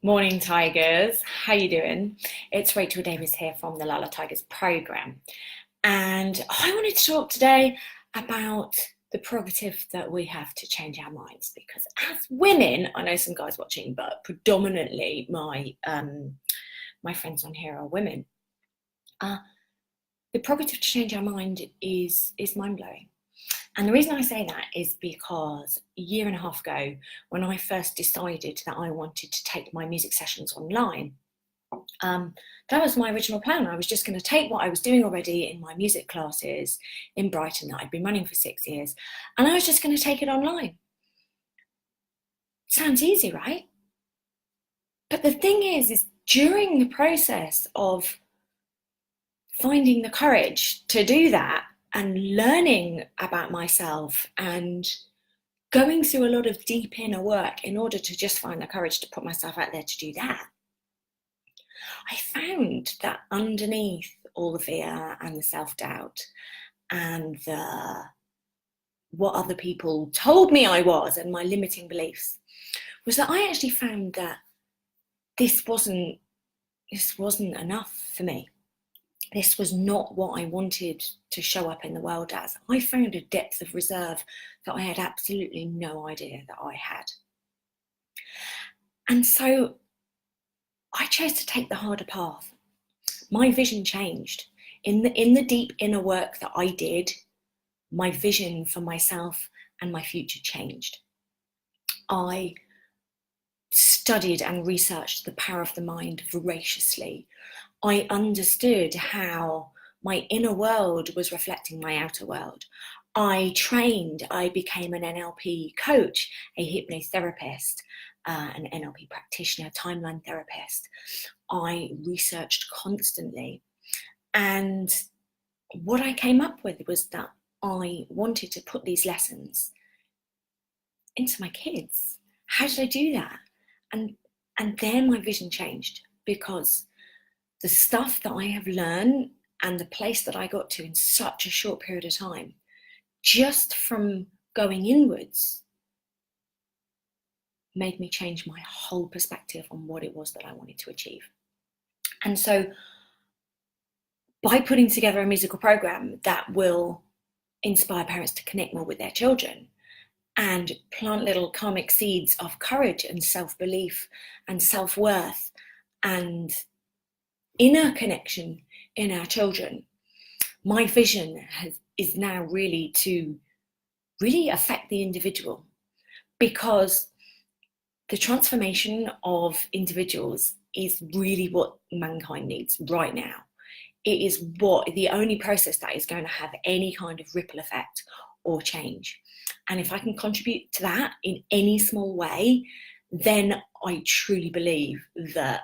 Morning, Tigers. How you doing? It's Rachel Davis here from the Lala Tigers program, and I wanted to talk today about the prerogative that we have to change our minds. Because as women, I know some guys watching, but predominantly my friends on here are women. The prerogative to change our mind is mind blowing. And the reason I say that is because a year and a half ago, when I first decided that I wanted to take my music sessions online, that was my original plan. I was just going to take what I was doing already in my music classes in Brighton that I'd been running for 6 years, and I was just going to take it online. Sounds easy, right? But the thing is during the process of finding the courage to do that, and learning about myself and going through a lot of deep inner work in order to just find the courage to put myself out there to do that, I found that underneath all the fear and the self-doubt and what other people told me I was and my limiting beliefs was that I actually found that this wasn't enough for me. This was not what I wanted to show up in the world as. I found a depth of reserve that I had absolutely no idea that I had. And so I chose to take the harder path. My vision changed. In the deep inner work that I did, my vision for myself and my future changed. I studied and researched the power of the mind voraciously. I understood how my inner world was reflecting my outer world. I became an NLP coach, a hypnotherapist, an NLP practitioner, timeline therapist. I researched constantly. And what I came up with was that I wanted to put these lessons into my kids. How did I do that? And then my vision changed, because the stuff that I have learned and the place that I got to in such a short period of time, just from going inwards, made me change my whole perspective on what it was that I wanted to achieve. And so by putting together a musical program that will inspire parents to connect more with their children and plant little karmic seeds of courage and self-belief and self-worth and inner connection in our children, my vision is now really to affect the individual, because the transformation of individuals is really what mankind needs right now. It is the only process that is going to have any kind of ripple effect or change. And if I can contribute to that in any small way, then I truly believe that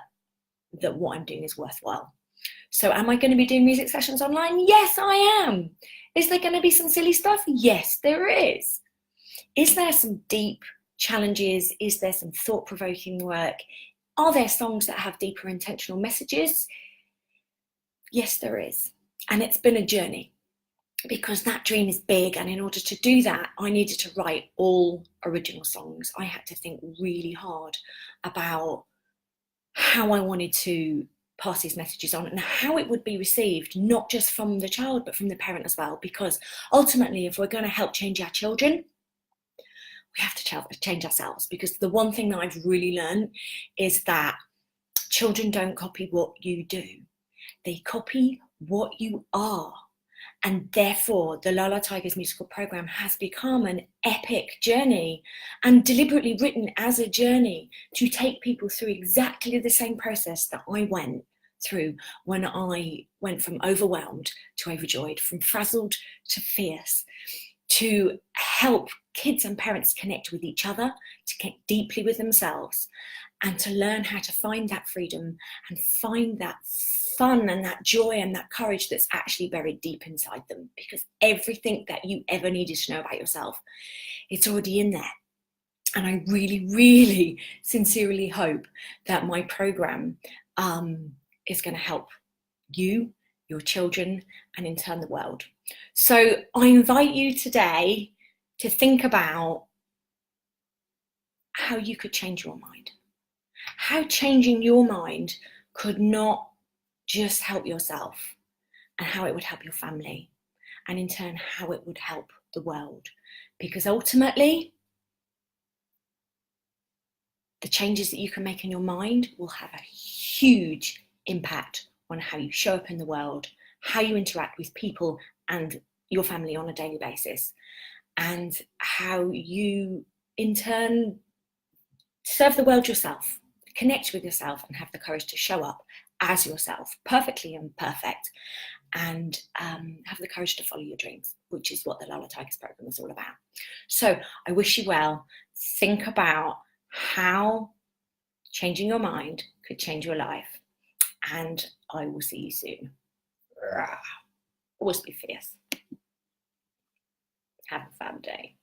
what I'm doing is worthwhile. So am I going to be doing music sessions online? Yes, I am. Is there going to be some silly stuff? Yes, there is. Is there some deep challenges? Is there some thought-provoking work? Are there songs that have deeper intentional messages? Yes, there is. And it's been a journey, because that dream is big. And in order to do that, I needed to write all original songs. I had to think really hard about how I wanted to pass these messages on and how it would be received, not just from the child, but from the parent as well. Because ultimately, if we're going to help change our children, we have to change ourselves. Because the one thing that I've really learned is that children don't copy what you do. They copy what you are. And therefore, the Lala Tigers musical program has become an epic journey, and deliberately written as a journey to take people through exactly the same process that I went through when I went from overwhelmed to overjoyed, from frazzled to fierce, to help kids and parents connect with each other, to connect deeply with themselves, and to learn how to find that freedom and find that fun and that joy and that courage that's actually buried deep inside them. Because everything that you ever needed to know about yourself, it's already in there. And I really, really sincerely hope that my program is going to help you, your children, and in turn the world. So I invite you today to think about how you could change your mind, how changing your mind could not just help yourself, and how it would help your family, and in turn how it would help the world. Because ultimately, the changes that you can make in your mind will have a huge impact on how you show up in the world, how you interact with people and your family on a daily basis, and how you in turn serve the world yourself, connect with yourself, and have the courage to show up as yourself, perfectly imperfect, and have the courage to follow your dreams, which is what the Lala Tigers program is all about. So I wish you well. Think about how changing your mind could change your life, and I will see you soon. Always be fierce. Have a fab day.